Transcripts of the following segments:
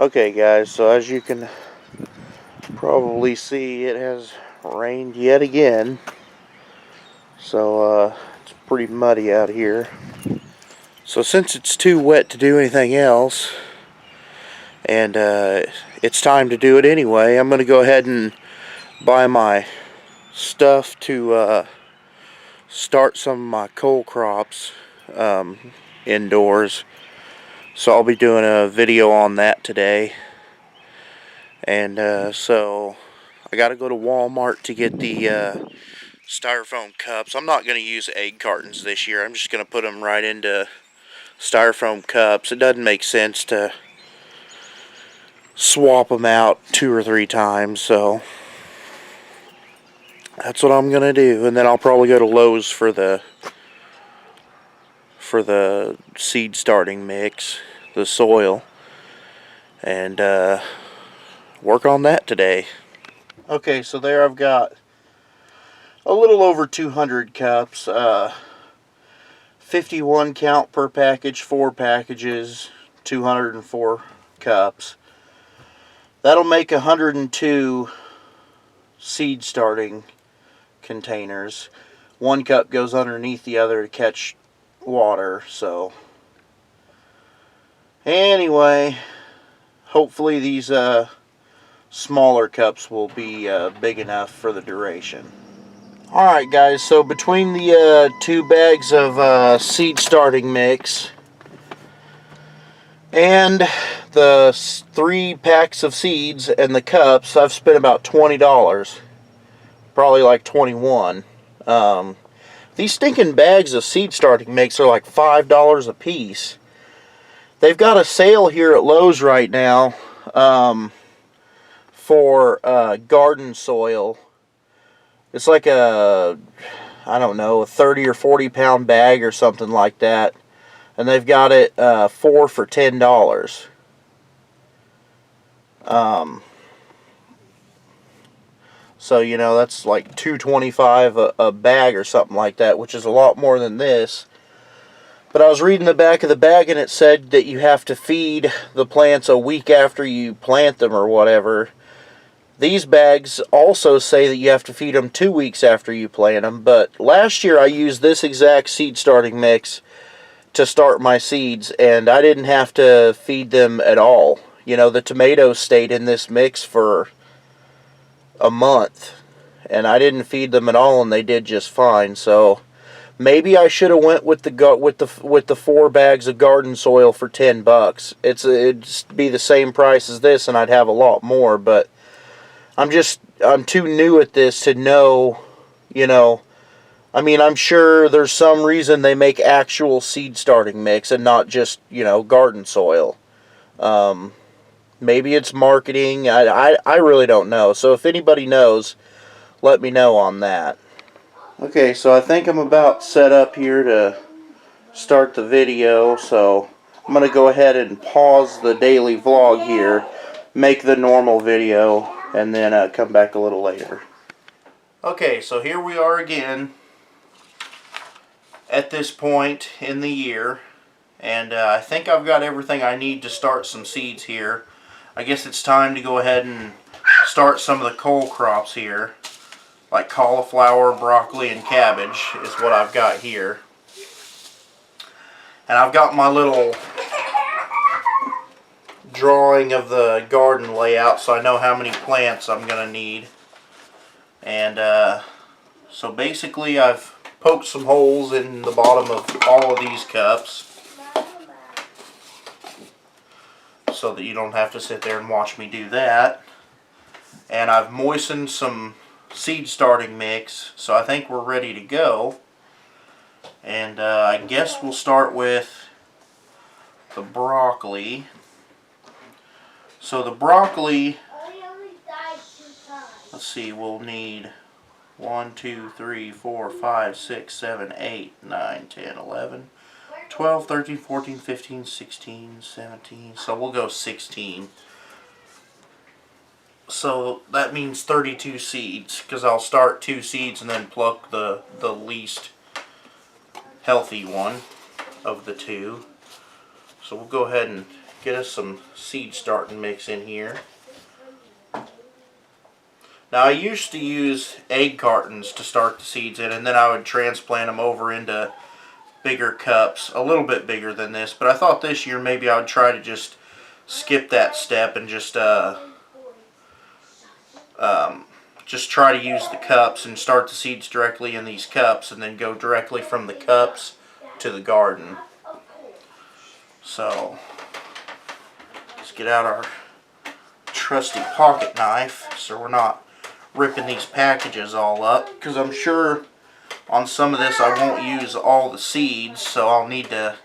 Okay guys, so as you can probably see, it has rained yet again. So it's pretty muddy out here. So since it's too wet to do anything else, and it's time to do it anyway, I'm going to go ahead and buy my stuff to start some of my cole crops indoors. So I'll be doing a video on that today. And so I got to go to Walmart to get the styrofoam cups. I'm not going to use egg cartons this year. I'm just going to put them right into styrofoam cups. It doesn't make sense to swap them out 2 or 3 times, so that's what I'm going to do. And then I'll probably go to Lowe's for the seed starting mix, the soil, and work on that today. Okay, so there I've got a little over 200 cups, 51 count per package, 4 packages, 204 cups. That'll make 102 seed starting containers. 1 cup goes underneath the other to catch water, so anyway, hopefully these smaller cups will be big enough for the duration. Alright guys, so between the 2 bags of seed starting mix and the 3 packs of seeds and the cups, I've spent about $20. Probably like 21. These stinking bags of seed starting mix are like $5 a piece. They've got a sale here at Lowe's right now for garden soil. It's like a, I don't know, a 30 or 40 pound bag or something like that. And they've got it 4 for $10. So, you know, that's like $2.25 a bag or something like that, which is a lot more than this. But I was reading the back of the bag and it said that you have to feed the plants a week after you plant them or whatever. These bags also say that you have to feed them 2 weeks after you plant them. But last year I used this exact seed starting mix to start my seeds, and I didn't have to feed them at all. You know, the tomatoes stayed in this mix for a month, and I didn't feed them at all, and they did just fine. So maybe I should have went with the 4 bags of garden soil for $10. It'd be the same price as this, and I'd have a lot more. But I'm too new at this to know, you know. I mean, I'm sure there's some reason they make actual seed starting mix and not just, you know, garden soil. Maybe it's marketing. I really don't know. So if anybody knows, let me know on that. Okay, so I think I'm about set up here to start the video. So I'm going to go ahead and pause the daily vlog here, make the normal video, and then come back a little later. Okay, so here we are again at this point in the year, and I think I've got everything I need to start some seeds here. I guess it's time to go ahead and start some of the cole crops here, like cauliflower, broccoli, and cabbage is what I've got here. And I've got my little drawing of the garden layout, so I know how many plants I'm going to need. And so basically I've poked some holes in the bottom of all of these cups so that you don't have to sit there and watch me do that. And I've moistened some seed starting mix, so I think we're ready to go. And I guess we'll start with the broccoli. So the broccoli, let's see, we'll need 1, 2, 3, 4, 5, 6, 7, 8, 9, 10, 11, 12, 13, 14, 15, 16, 17. So we'll go 16. So that means 32 seeds, because I'll start 2 seeds and then pluck the least healthy one of the 2. So we'll go ahead and get us some seed starting mix in here. Now I used to use egg cartons to start the seeds in, and then I would transplant them over into bigger cups, a little bit bigger than this, but I thought this year maybe I would try to just skip that step and just try to use the cups and start the seeds directly in these cups and then go directly from the cups to the garden. So let's get out our trusty pocket knife so we're not ripping these packages all up, because I'm sure on some of this I won't use all the seeds, so I'll need to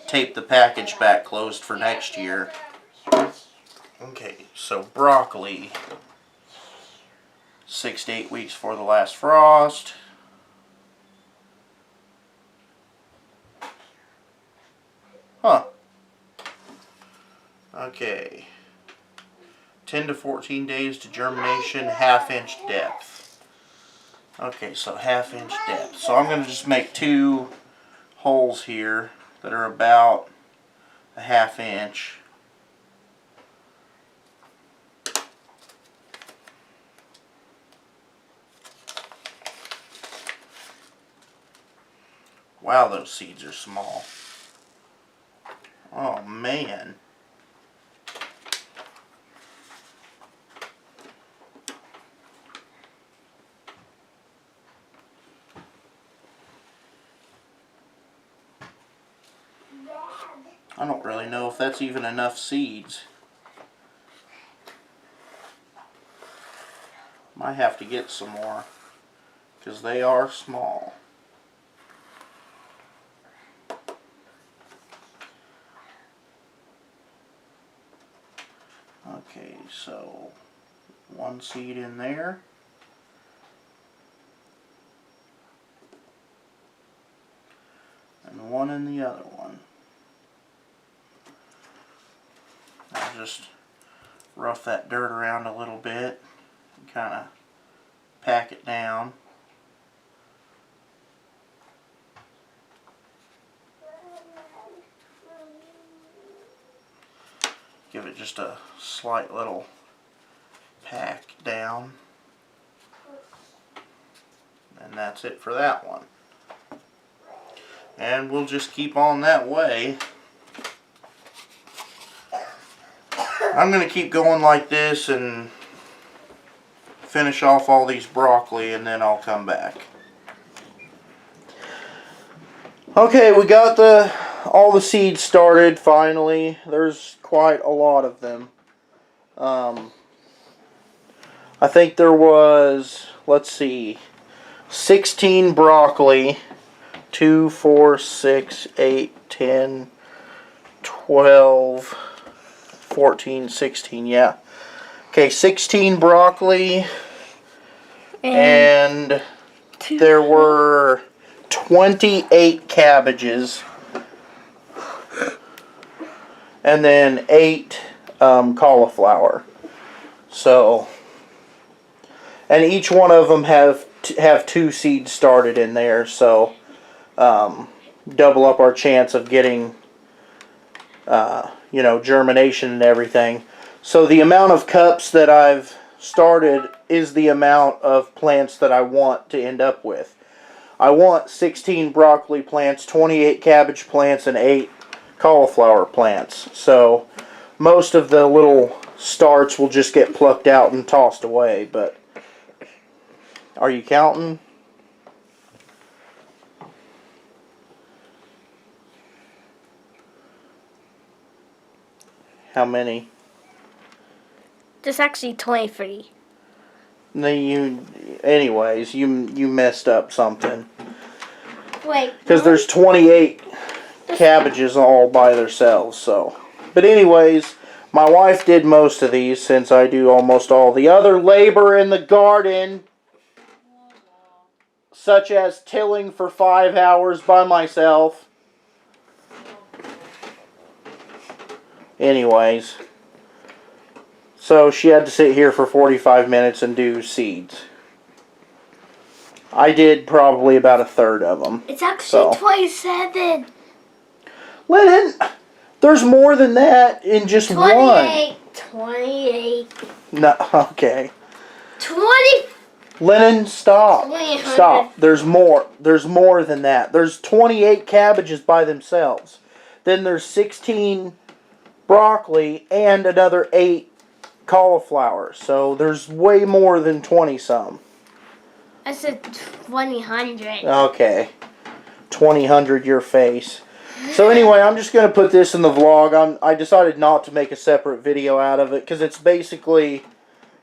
tape the package back closed for next year. Okay, so broccoli, 6 to 8 weeks for the last frost. Huh. Okay. 10 to 14 days to germination, ½ inch depth. Okay, so ½ inch depth. So I'm going to just make 2 holes here that are about ½ inch. Wow, those seeds are small. Oh man. I don't really know if that's even enough seeds. Might have to get some more, because they are small. Okay, so 1 seed in there. And 1 in the other one. I'll just rough that dirt around a little bit and kind of pack it down. Give it just a slight little pack down. And that's it for that one. And we'll just keep on that way. I'm going to keep going like this and finish off all these broccoli, and then I'll come back. Okay, we got all the seeds started finally. There's quite a lot of them. I think there was, let's see, 16 broccoli, 2, 4, 6, 8, 10, 12, 14, 16, yeah. Okay, 16 broccoli, and there were 28 cabbages, and then 8 cauliflower. So, and each one of them have 2 seeds started in there, so double up our chance of getting germination and everything. So the amount of cups that I've started is the amount of plants that I want to end up with. I want 16 broccoli plants, 28 cabbage plants, and 8 cauliflower plants. So most of the little starts will just get plucked out and tossed away. But are you counting? How many? There's actually 23. Anyways, you messed up something. Wait. Because there's 28 cabbages all by themselves, so. But anyways, my wife did most of these since I do almost all the other labor in the garden, such as tilling for 5 hours by myself. Anyways. So she had to sit here for 45 minutes and do seeds. I did probably about 1/3 of them. It's actually 27. Let There's more than that in just 28. one. 28. No, okay. 20. Lennon, stop. 200. Stop. There's more. There's more than that. There's 28 cabbages by themselves. Then there's 16 broccoli and another 8 cauliflower. So there's way more than 20 some. I said 2000. Okay. 2000 your face. So anyway, I'm just going to put this in the vlog. I decided not to make a separate video out of it because it's basically,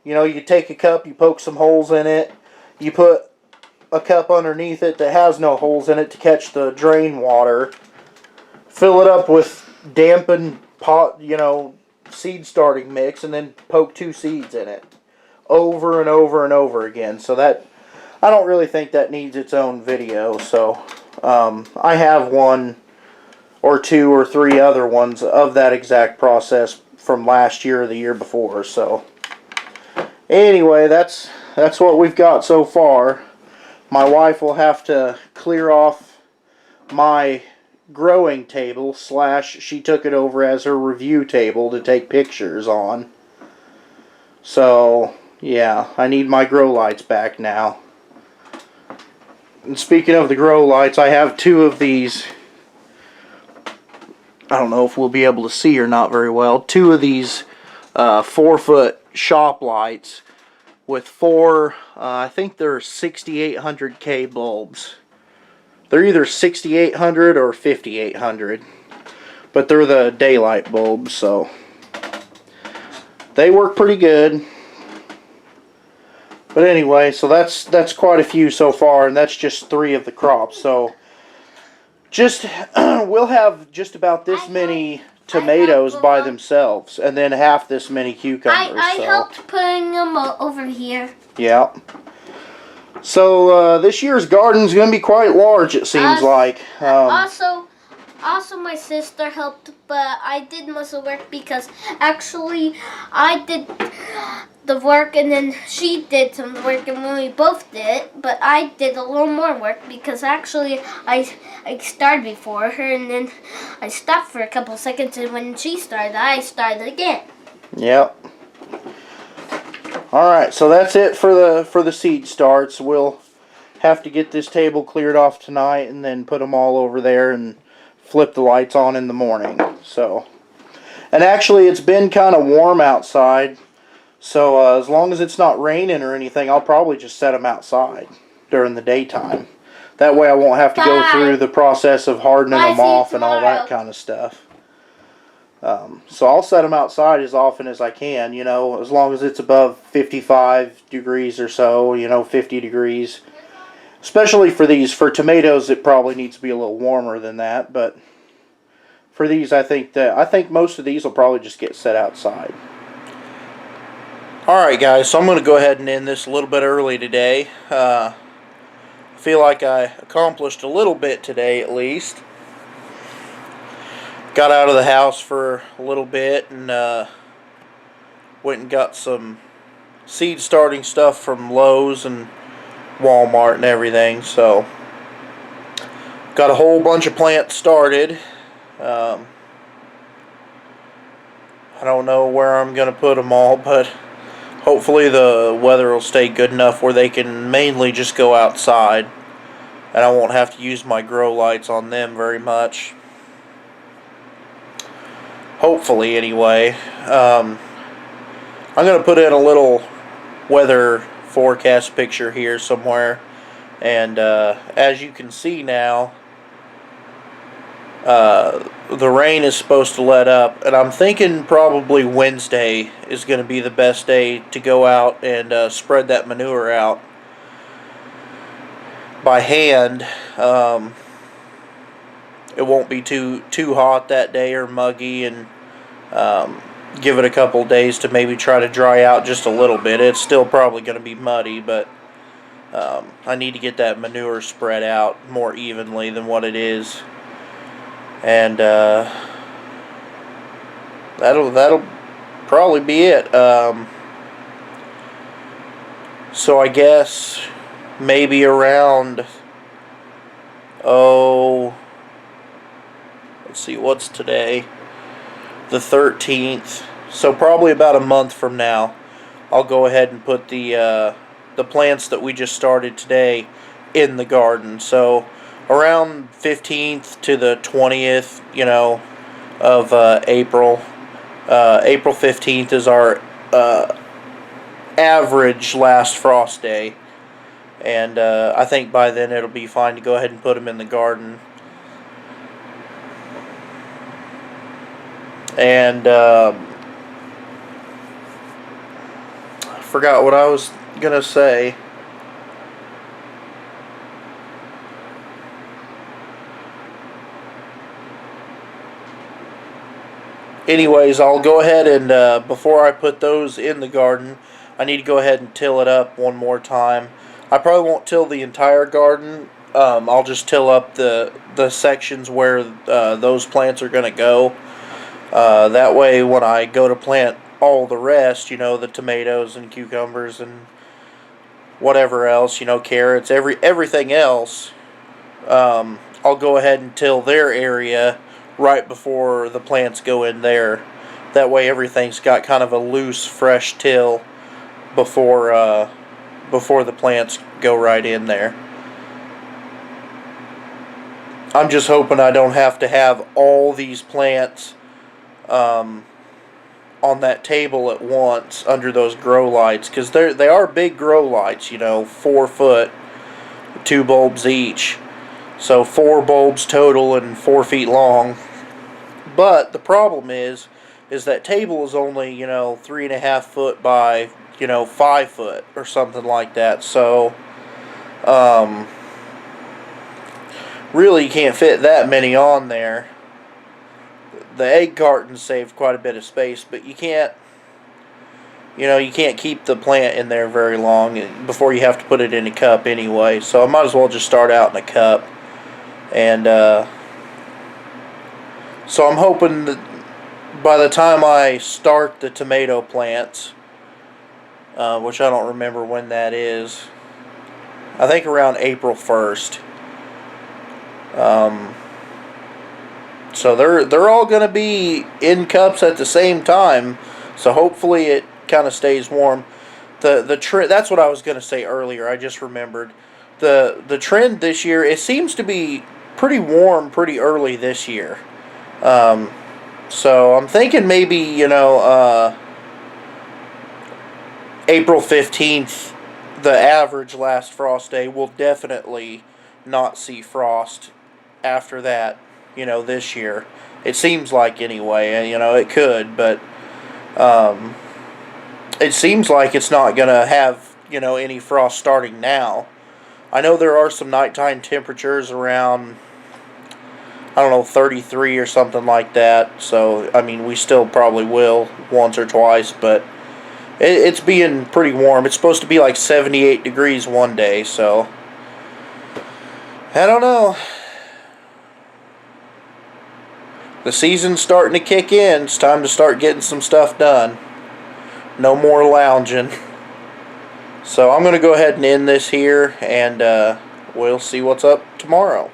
you know, you take a cup, you poke some holes in it, you put a cup underneath it that has no holes in it to catch the drain water, fill it up with dampened pot, you know, seed starting mix, and then poke 2 seeds in it over and over and over again. So that, I don't really think that needs its own video. So I have 1 or 2 or 3 other ones of that exact process from last year or the year before. So anyway, that's what we've got so far. My wife will have to clear off my growing table / she took it over as her review table to take pictures on. So yeah, I need my grow lights back now. And speaking of the grow lights, I have 2 of these. I don't know if we'll be able to see or not very well. 2 of these 4-foot shop lights with 4, I think they're 6800K bulbs. They're either 6800 or 5800, but they're the daylight bulbs, so they work pretty good. But anyway, so that's quite a few so far, and that's just 3 of the crops. So just we'll have just about this many tomatoes by themselves, and then half this many cucumbers. I helped putting them over here. Yeah. So this year's garden's going to be quite large, it seems like. Also, my sister helped, but I did most of the work because actually I did the work and then she did some work, and when we both did it, but I did a little more work because actually I started before her and then I stopped for a couple seconds, and when she started, I started again. Yep. Alright, so that's it for the seed starts. We'll have to get this table cleared off tonight and then put them all over there and flip the lights on in the morning. So, and actually it's been kind of warm outside, so as long as it's not raining or anything, I'll probably just set them outside during the daytime. That way I won't have to go through the process of hardening them off and all that kind of stuff. So I'll set them outside as often as I can, you know, as long as it's above 55 degrees or so, you know, 50 degrees. Especially for these, for tomatoes, it probably needs to be a little warmer than that, but for these, I think most of these will probably just get set outside. Alright guys, so I'm going to go ahead and end this a little bit early today. I feel like I accomplished a little bit today at least. Got out of the house for a little bit and went and got some seed starting stuff from Lowe's and Walmart and everything. So got a whole bunch of plants started. I don't know where I'm going to put them all, but hopefully the weather will stay good enough where they can mainly just go outside and I won't have to use my grow lights on them very much. Hopefully, anyway. I'm going to put in a little weather forecast picture here somewhere, and as you can see now, the rain is supposed to let up, and I'm thinking probably Wednesday is going to be the best day to go out and spread that manure out by hand. It won't be too hot that day or muggy, and give it a couple days to maybe try to dry out just a little bit. It's still probably going to be muddy, but I need to get that manure spread out more evenly than what it is, and that'll probably be it. So I guess maybe around, let's see, what's today? the 13th. So probably about a month from now, I'll go ahead and put the plants that we just started today in the garden. So around 15th to the 20th, of April. April 15th is our average last frost day. And I think by then it'll be fine to go ahead and put them in the garden. And I forgot what I was going to say. Anyways, I'll go ahead and before I put those in the garden, I need to go ahead and till it up one more time. I probably won't till the entire garden. I'll just till up the sections where those plants are going to go. That way, when I go to plant all the rest, the tomatoes and cucumbers and whatever else, carrots, everything else, I'll go ahead and till their area right before the plants go in there. That way, everything's got kind of a loose, fresh till before the plants go right in there. I'm just hoping I don't have to have all these plants on that table at once under those grow lights, because they are big grow lights, 4 foot, 2 bulbs each, so 4 bulbs total and 4 feet long. But the problem is that table is only 3.5 foot by 5 foot or something like that. So really you can't fit that many on there. The egg cartons save quite a bit of space, but you can't keep the plant in there very long before you have to put it in a cup anyway. So I might as well just start out in a cup. And so I'm hoping that by the time I start the tomato plants, which I don't remember when that is, I think around April 1st. So they're all going to be in cups at the same time. So hopefully it kind of stays warm. That's what I was going to say earlier. I just remembered the trend this year. It seems to be pretty warm pretty early this year. So I'm thinking maybe April 15th, the average last frost day, will definitely not see frost after that, this year. It seems like anyway, it could, but it seems like it's not going to have, any frost starting now. I know there are some nighttime temperatures around, 33 or something like that. So, we still probably will once or twice, but it's being pretty warm. It's supposed to be like 78 degrees one day, so I don't know. The season's starting to kick in. It's time to start getting some stuff done. No more lounging. So I'm going to go ahead and end this here, and we'll see what's up tomorrow.